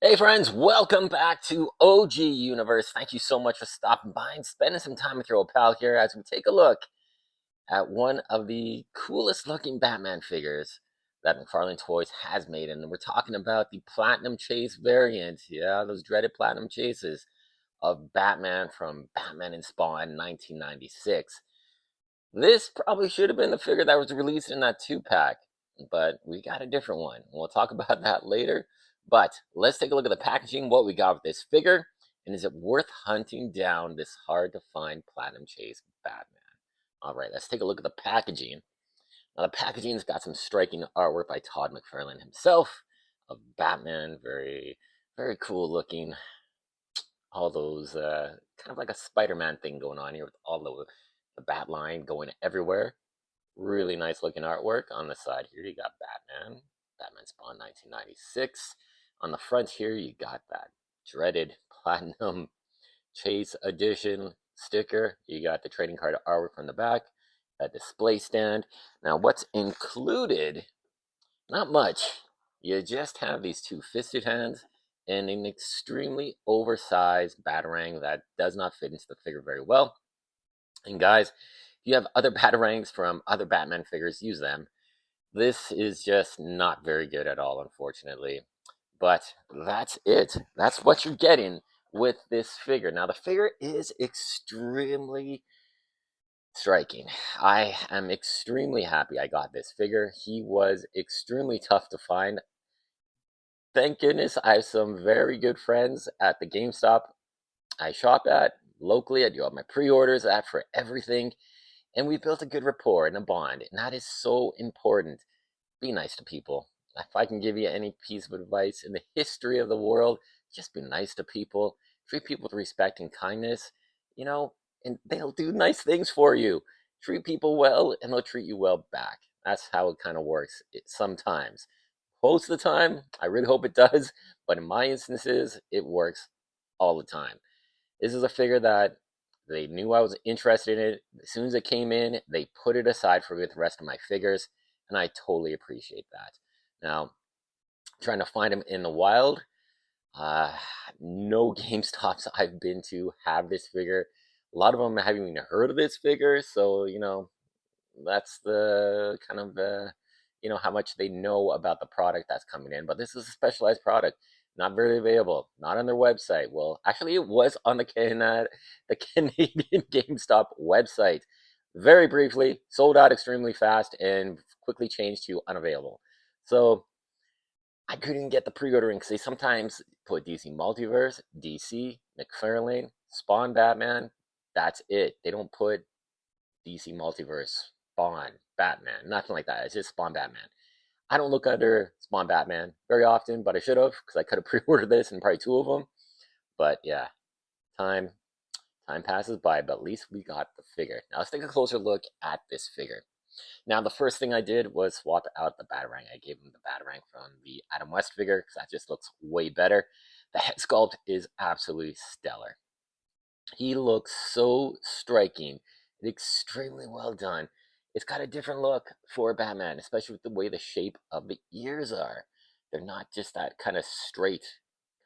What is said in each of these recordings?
Hey friends, welcome back to OG Universe. Thank you so much for stopping by and spending some time with your old pal here as we take a look at one of the coolest looking Batman figures that McFarlane Toys has made. And we're talking about the Platinum Chase variant. Yeah, those dreaded Platinum Chases of Batman from Batman and Spawn 1996. This probably should have been the figure that was released in that 2-pack, but we got a different one. We'll talk about that later. But let's take a look at the packaging, what we got with this figure, and is it worth hunting down this hard to find Platinum Chase Batman? All right, let's take a look at the packaging. Now, the packaging's got some striking artwork by Todd McFarlane himself of Batman, very, very cool looking. All those kind of like a Spider-Man thing going on here with all the bat line going everywhere. Really nice looking artwork. On the side here, you got Batman Spawn 1996. On the front here, you got that dreaded Platinum Chase Edition sticker. You got the trading card artwork from the back, that display stand. Now, what's included? Not much. You just have these two fisted hands and an extremely oversized Batarang that does not fit into the figure very well. And guys, if you have other Batarangs from other Batman figures, use them. This is just not very good at all, unfortunately. But that's it. That's what you're getting with this figure. Now, the figure is extremely striking. I am extremely happy I got this figure. He was extremely tough to find. Thank goodness I have some very good friends at the GameStop I shop at locally. I do all my pre-orders at for everything. And we built a good rapport and a bond. And that is so important. Be nice to people. If I can give you any piece of advice in the history of the world, just be nice to people. Treat people with respect and kindness, you know, and they'll do nice things for you. Treat people well and they'll treat you well back. That's how it kind of works sometimes. Most of the time, I really hope it does, but in my instances, it works all the time. This is a figure that they knew I was interested in it. As soon as it came in, they put it aside for the rest of my figures, and I totally appreciate that. Now, trying to find them in the wild, uh, no GameStops I've been to have this figure. A lot of them haven't even heard of this figure, so that's the kind of how much they know about the product that's coming in. But this is a specialized product, not very available, not on their website. Well, actually, it was on the Canadian GameStop website. Very briefly, sold out extremely fast and quickly changed to unavailable. So I couldn't get the pre-ordering because they sometimes put DC Multiverse, DC, McFarlane, Spawn Batman. That's it. They don't put DC Multiverse, Spawn, Batman, nothing like that. It's just Spawn Batman. I don't look under Spawn Batman very often, but I should have because I could have pre-ordered this and probably two of them. But yeah, time time passes by, but at least we got the figure. Now let's take a closer look at this figure. Now the first thing I did was swap out the Batarang. I gave him the Batarang from the Adam West figure because that just looks way better. The head sculpt is absolutely stellar. He looks so striking, extremely well done. It's got a different look for Batman, especially with the way the shape of the ears are. They're not just that kind of straight,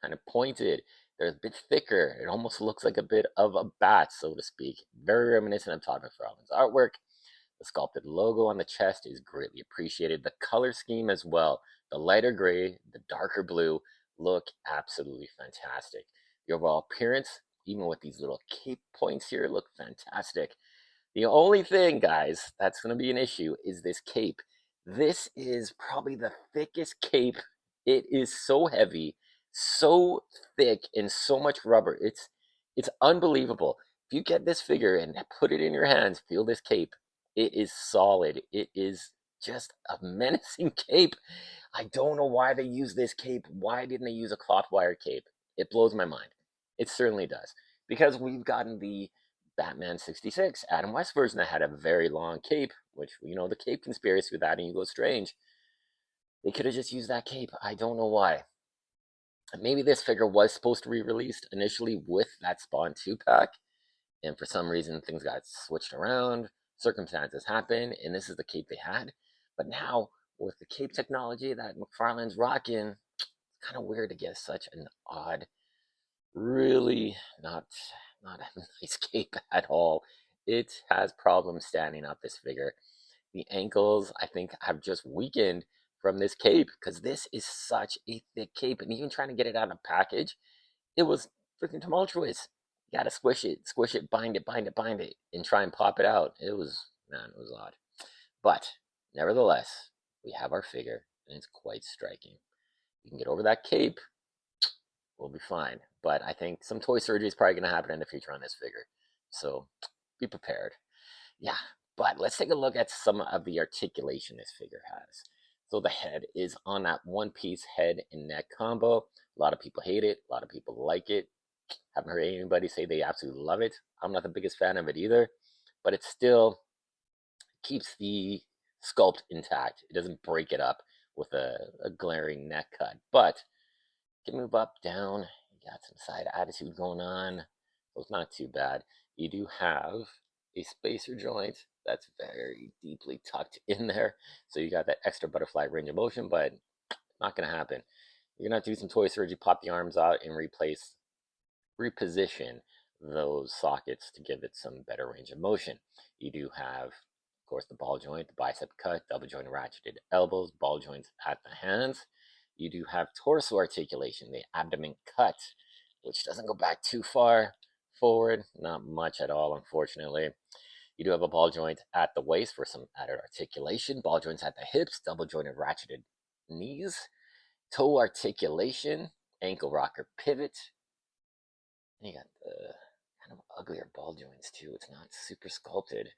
kind of pointed. They're a bit thicker. It almost looks like a bit of a bat, so to speak. Very reminiscent of Todd McFarlane's artwork. The sculpted logo on the chest is greatly appreciated. The color scheme as well. The lighter gray, the darker blue look absolutely fantastic. The overall appearance, even with these little cape points here, look fantastic. The only thing, guys, that's going to be an issue is this cape. This is probably the thickest cape. It is so heavy, so thick, and so much rubber. It's unbelievable. If you get this figure and put it in your hands, feel this cape. It is solid. It is just a menacing cape. I don't know why they use this cape. Why didn't they use a cloth wire cape? It blows my mind. It certainly does. Because we've gotten the Batman 66 Adam West version that had a very long cape, which, the cape conspiracy with that and Hugo Strange. They could have just used that cape. I don't know why. Maybe this figure was supposed to be released initially with that Spawn 2-pack, and for some reason things got switched around, circumstances happened, and this is the cape they had. But now, with the cape technology that McFarlane's rocking, it's kind of weird to get such an odd, really not a nice cape at all. It has problems standing up, this figure. The ankles, I think, have just weakened from this cape because this is such a thick cape, and even trying to get it out of package, it was freaking tumultuous. You got to squish it, bind it, bind it, bind it, and try and pop it out. It was, man, it was odd. But nevertheless, we have our figure, and it's quite striking. You can get over that cape, we'll be fine. But I think some toy surgery is probably going to happen in the future on this figure. So be prepared. Yeah, but let's take a look at some of the articulation this figure has. So the head is on that one-piece head and neck combo. A lot of people hate it. A lot of people like it. Haven't heard anybody say they absolutely love it. I'm not the biggest fan of it either, but it still keeps the sculpt intact. It doesn't break it up with a glaring neck cut. But you can move up, down. You got some side attitude going on. So it's not too bad. You do have a spacer joint that's very deeply tucked in there. So you got that extra butterfly range of motion, but not going to happen. You're going to have to do some toy surgery, pop the arms out, and reposition those sockets to give it some better range of motion. You do have, of course, the ball joint, the bicep cut, double joint ratcheted elbows, ball joints at the hands. You do have torso articulation, the abdomen cut, which doesn't go back too far forward, not much at all, unfortunately. You do have a ball joint at the waist for some added articulation, ball joints at the hips, double jointed ratcheted knees, toe articulation, ankle rocker pivot. And you got the kind of uglier ball joints too. It's not super sculpted.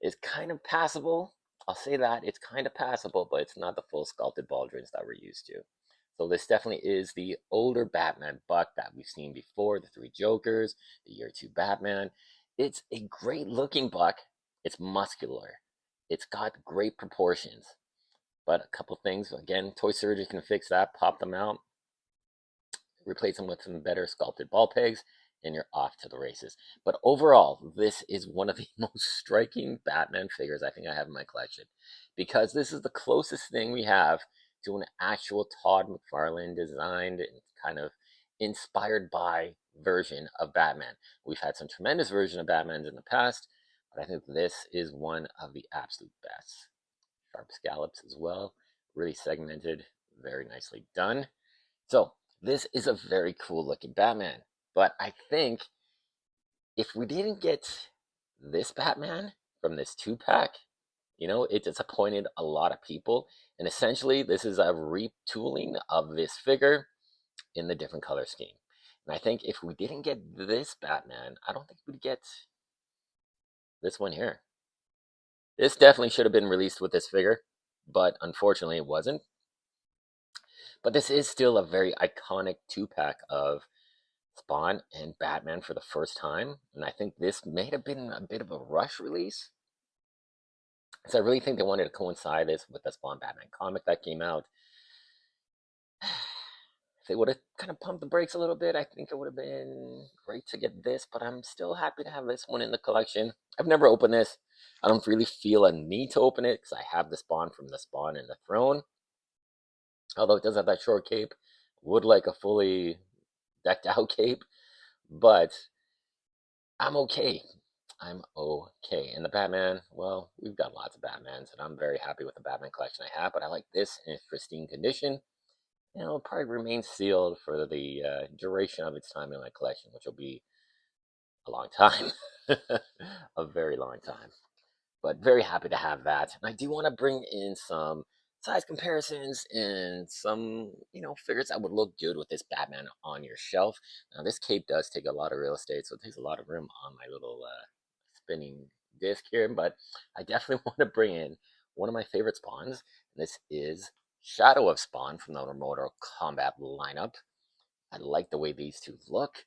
It's kind of passable. I'll say that. It's kind of passable, but it's not the full sculpted ball joints that we're used to. So this definitely is the older Batman buck that we've seen before, the Three Jokers, the Year 2 Batman. It's a great looking buck. It's muscular. It's got great proportions. But a couple things, again, toy surgery can fix that, pop them out, replace them with some better sculpted ball pegs, and you're off to the races. But overall, this is one of the most striking Batman figures I think I have in my collection, because this is the closest thing we have to an actual Todd McFarlane designed and kind of inspired by version of Batman. We've had some tremendous version of Batmans in the past, but I think this is one of the absolute best. Sharp scallops as well, really segmented, very nicely done. So this is a very cool looking Batman, but I think if we didn't get this Batman from this 2-pack, it disappointed a lot of people. And essentially, this is a retooling of this figure in the different color scheme. And I think if we didn't get this Batman, I don't think we'd get this one here. This definitely should have been released with this figure, but unfortunately it wasn't. But this is still a very iconic 2-pack of Spawn and Batman for the first time. And I think this may have been a bit of a rush release. So I really think they wanted to coincide this with the Spawn Batman comic that came out. If they would have kind of pumped the brakes a little bit, I think it would have been great to get this, but I'm still happy to have this one in the collection. I've never opened this. I don't really feel a need to open it because I have the Spawn from the Spawn and the Throne. Although it does have that short cape. Would like a fully decked out cape, but I'm okay. I'm okay. And the Batman, well, we've got lots of Batmans, and I'm very happy with the Batman collection I have, but I like this in its pristine condition. And it'll probably remain sealed for the duration of its time in my collection, which will be a long time. A very long time. But very happy to have that. And I do want to bring in some size comparisons and some, figures that would look good with this Batman on your shelf. Now, this cape does take a lot of real estate, so it takes a lot of room on my little spinning disc here. But I definitely want to bring in one of my favorite Spawns. And this is Shadow of Spawn from the Mortal Kombat lineup. I like the way these two look.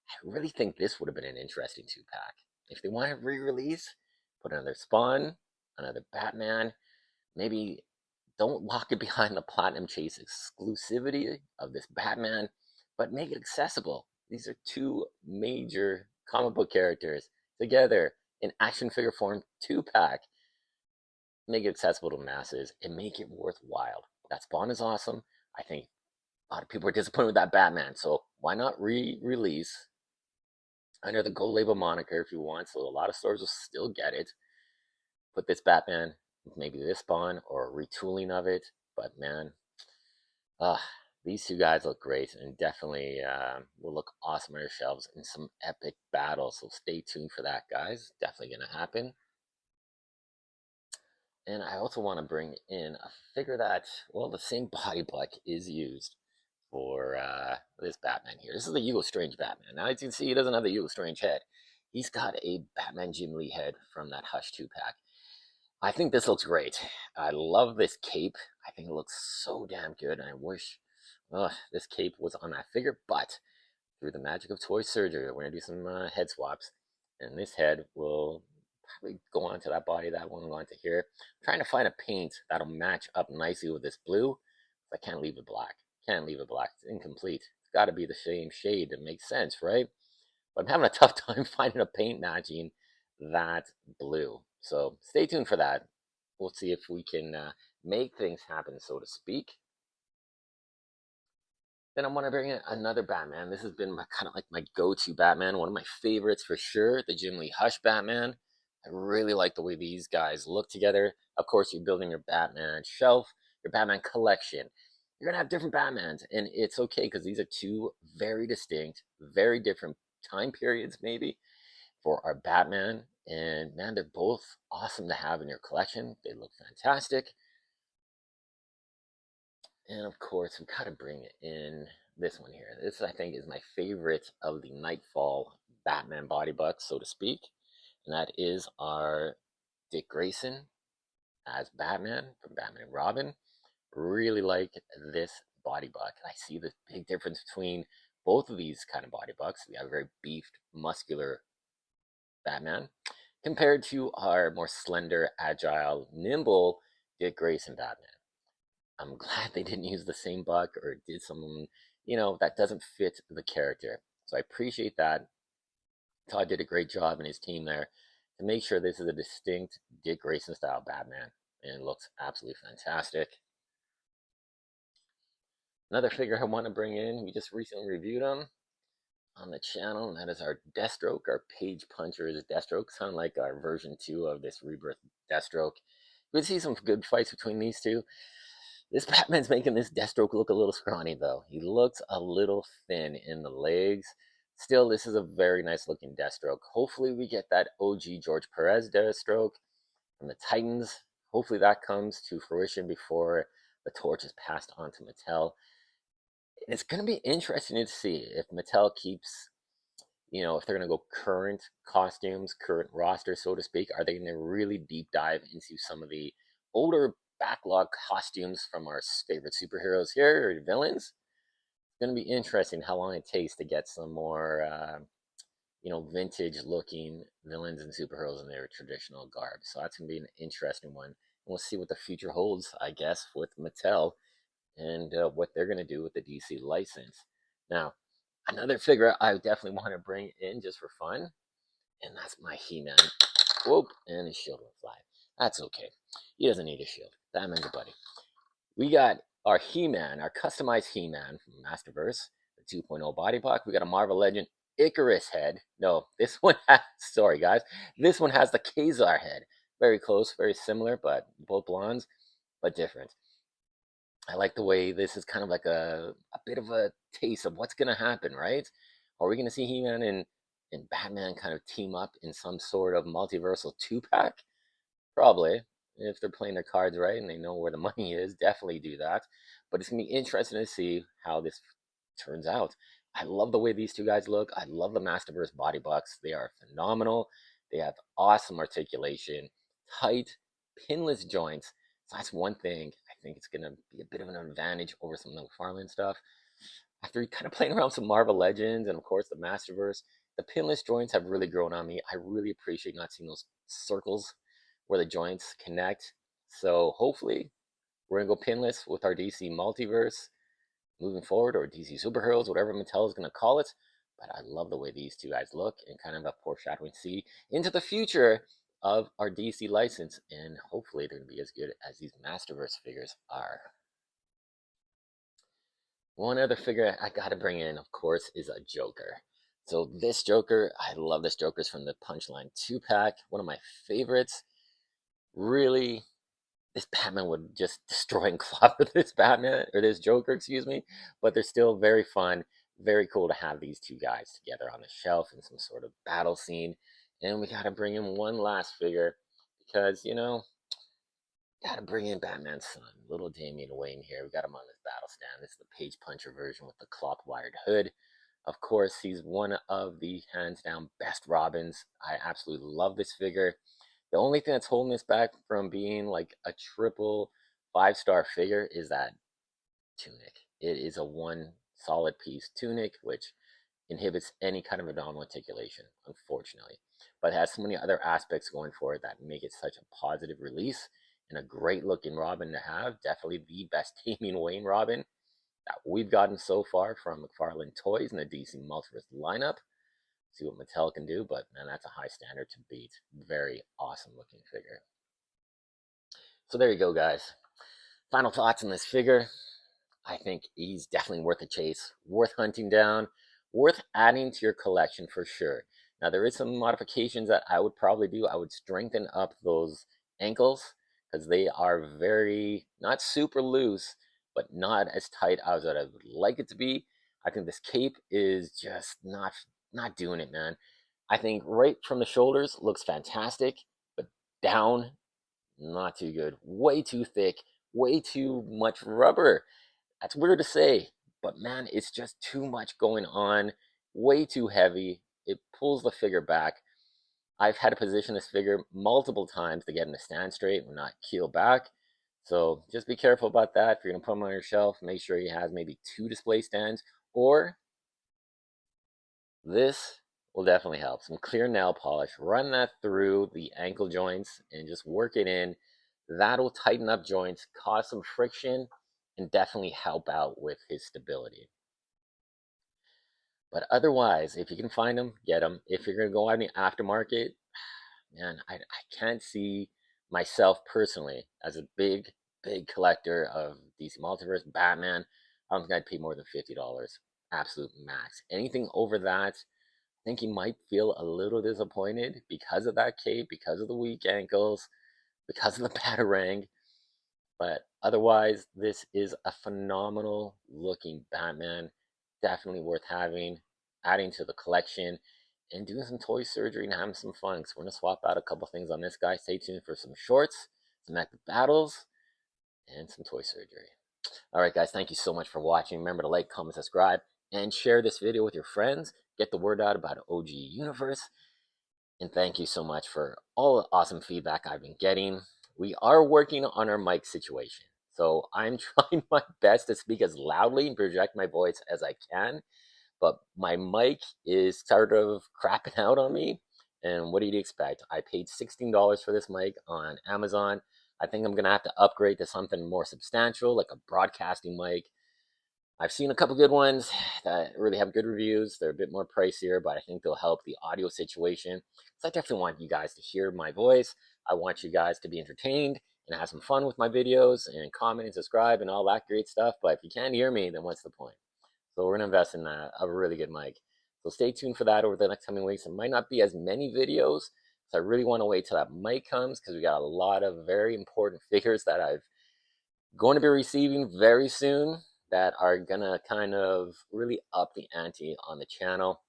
I really think this would have been an interesting 2-pack. If they want to re-release, put another Spawn, another Batman. Maybe don't lock it behind the Platinum Chase exclusivity of this Batman, but make it accessible. These are two major comic book characters together in action figure form 2-pack. Make it accessible to masses and make it worthwhile. That Spawn is awesome. I think A lot of people are disappointed with that Batman, so why not re-release under the Gold Label moniker if you want? So a lot of stores will still get it. Put this Batman, maybe this Spawn or a retooling of it. But man, uh, these two guys look great and definitely will look awesome on your shelves in some epic battles. So stay tuned for that, guys. Definitely gonna happen. And I also want to bring in a figure that, well, the same body block is used for this Batman here. This is the Hugo Strange Batman. Now, as you can see, he doesn't have the Hugo Strange head. He's got a Batman Jim Lee head from that Hush 2-pack. I think this looks great. I love this cape. I think it looks so damn good. And I wish this cape was on that figure, but through the magic of toy surgery, we're going to do some head swaps. And this head will probably go onto that body, that one will go onto here. I'm trying to find a paint that'll match up nicely with this blue. I can't leave it black. Can't leave it black. It's incomplete. It's got to be the same shade to make sense, right? But I'm having a tough time finding a paint matching that blue. So stay tuned for that. We'll see if we can make things happen, so to speak. Then I'm going to bring in another Batman. This has been kind of like my go-to Batman, one of my favorites for sure, the Jim Lee Hush Batman. I really like the way these guys look together. Of course, you're building your Batman shelf, your Batman collection. You're going to have different Batmans, and it's okay because these are two very distinct, very different time periods, maybe, for our Batman. And man, they're both awesome to have in your collection. They look fantastic. And of course, we got to bring in this one here. This, I think, is my favorite of the Nightfall Batman body bucks, so to speak. And that is our Dick Grayson as Batman from Batman and Robin. Really like this body buck. I see the big difference between both of these kind of body bucks. We have a very beefed, muscular Batman compared to our more slender, agile, nimble Dick Grayson Batman. I'm glad they didn't use the same buck or did something, that doesn't fit the character. So I appreciate that. Todd did a great job and his team there to make sure this is a distinct Dick Grayson style Batman. And it looks absolutely fantastic. Another figure I want to bring in, we just recently reviewed him on the channel, and that is our Deathstroke. Our Page Puncher is Deathstroke, kind of like our version 2 of this Rebirth Deathstroke. We see some good fights between these two. This Batman's making this Deathstroke look a little scrawny, though. He looks a little thin in the legs. Still, this is a very nice looking Deathstroke. Hopefully, we get that OG George Perez Deathstroke from the Titans. Hopefully, that comes to fruition before the torch is passed on to Mattel. It's going to be interesting to see if Mattel keeps, if they're going to go current costumes, current roster, so to speak. Are they going to really deep dive into some of the older backlog costumes from our favorite superheroes here or villains? It's going to be interesting how long it takes to get some more, vintage looking villains and superheroes in their traditional garb. So that's going to be an interesting one. And we'll see what the future holds, I guess, with Mattel and what they're going to do with the DC license. Now, another figure I definitely want to bring in just for fun, and that's my He-Man. Whoop, and his shield went fly. That's okay. He doesn't need a shield. Batman's a buddy. We got our He-Man, our customized He-Man from Masterverse, the 2.0 body block. We got a Marvel Legend Icarus head. No, this one has, sorry guys, this one has the Kazar head. Very close, very similar, but both blondes, but different. I like the way this is kind of like a bit of a taste of what's going to happen, right? Are we going to see He-Man and Batman kind of team up in some sort of multiversal 2-pack? Probably. If they're playing their cards right and they know where the money is, definitely do that. But it's going to be interesting to see how this turns out. I love the way these two guys look. I love the Masterverse body bucks. They are phenomenal. They have awesome articulation, tight, pinless joints. So that's one thing. I think it's going to be a bit of an advantage over some of the McFarlane stuff. After kind of playing around with some Marvel Legends and, of course, the Masterverse, the pinless joints have really grown on me. I really appreciate not seeing those circles where the joints connect. So hopefully we're going to go pinless with our DC Multiverse moving forward, or DC Superheroes, whatever Mattel is going to call it. But I love the way these two guys look and kind of a foreshadowing see into the future of our DC license. And hopefully they're going to be as good as these Masterverse figures are. One other figure I gotta bring in, of course, is a Joker. So this Joker, I love this Joker's from the Punchline 2-pack, one of my favorites. Really, this Batman would just destroy and clobber this Batman, or this Joker, excuse me, but they're still very fun, very cool to have these two guys together on the shelf in some sort of battle scene. And we gotta bring in one last figure because, gotta bring in Batman's son, little Damian Wayne here. We got him on this battle stand. This is the Page Puncher version with the cloth wired hood. Of course, he's one of the hands down best Robins. I absolutely love this figure. The only thing that's holding this back from being like a triple 5-star figure is that tunic. It is a one solid piece tunic, which inhibits any kind of abdominal articulation, unfortunately. But it has so many other aspects going for it that make it such a positive release and a great looking Robin to have. Definitely the best Damian Wayne Robin that we've gotten so far from McFarlane Toys in the DC Multiverse lineup. See what Mattel can do, but man, that's a high standard to beat. Very awesome looking figure. So there you go, guys. Final thoughts on this figure. I think he's definitely worth a chase, worth hunting down, worth adding to your collection for sure. Now, there is some modifications that I would probably do. I would strengthen up those ankles because they are very, not super loose, but not as tight as I would like it to be. I think this cape is just not doing it, man. I think right from the shoulders looks fantastic, but down, not too good. Way too thick, way too much rubber. That's weird to say, but man, it's just too much going on. Way too heavy. It pulls the figure back. I've had to position this figure multiple times to get him to stand straight and not keel back. So just be careful about that. If you're going to put him on your shelf, make sure he has maybe 2 display stands, or this will definitely help. Some clear nail polish. Run that through the ankle joints and just work it in. That'll tighten up joints, cause some friction, and definitely help out with his stability. But otherwise, if you can find them, get them. If you're going to go out in the aftermarket, man, I can't see myself personally as a big, big collector of DC Multiverse, Batman. I don't think I'd pay more than $50. Absolute max. Anything over that, I think you might feel a little disappointed because of that cape, because of the weak ankles, because of the Batarang. But otherwise, this is a phenomenal looking Batman. Definitely worth having, adding to the collection, and doing some toy surgery and having some fun. So we're going to swap out a couple things on this guy. Stay tuned for some shorts, some epic battles, and some toy surgery. All right, guys, thank you so much for watching. Remember to like, comment, subscribe, and share this video with your friends. Get the word out about OG Universe. And thank you so much for all the awesome feedback I've been getting. We are working on our mic situation. So I'm trying my best to speak as loudly and project my voice as I can. But my mic is sort of crapping out on me. And what do you expect? I paid $16 for this mic on Amazon. I think I'm going to have to upgrade to something more substantial, like a broadcasting mic. I've seen a couple good ones that really have good reviews. They're a bit more pricier, but I think they'll help the audio situation. So I definitely want you guys to hear my voice. I want you guys to be entertained and have some fun with my videos and comment and subscribe and all that great stuff. But if you can't hear me, then what's the point? So we're going to invest in a really good mic. So stay tuned for that over the next coming weeks. It might not be as many videos, so I really want to wait till that mic comes because we got a lot of very important figures that I'm going to be receiving very soon that are going to kind of really up the ante on the channel.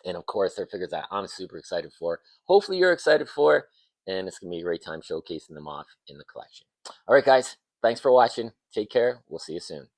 And of course, they're figures that I'm super excited for. Hopefully you're excited for, and it's going to be a great time showcasing them off in the collection. All right, guys, thanks for watching. Take care. We'll see you soon.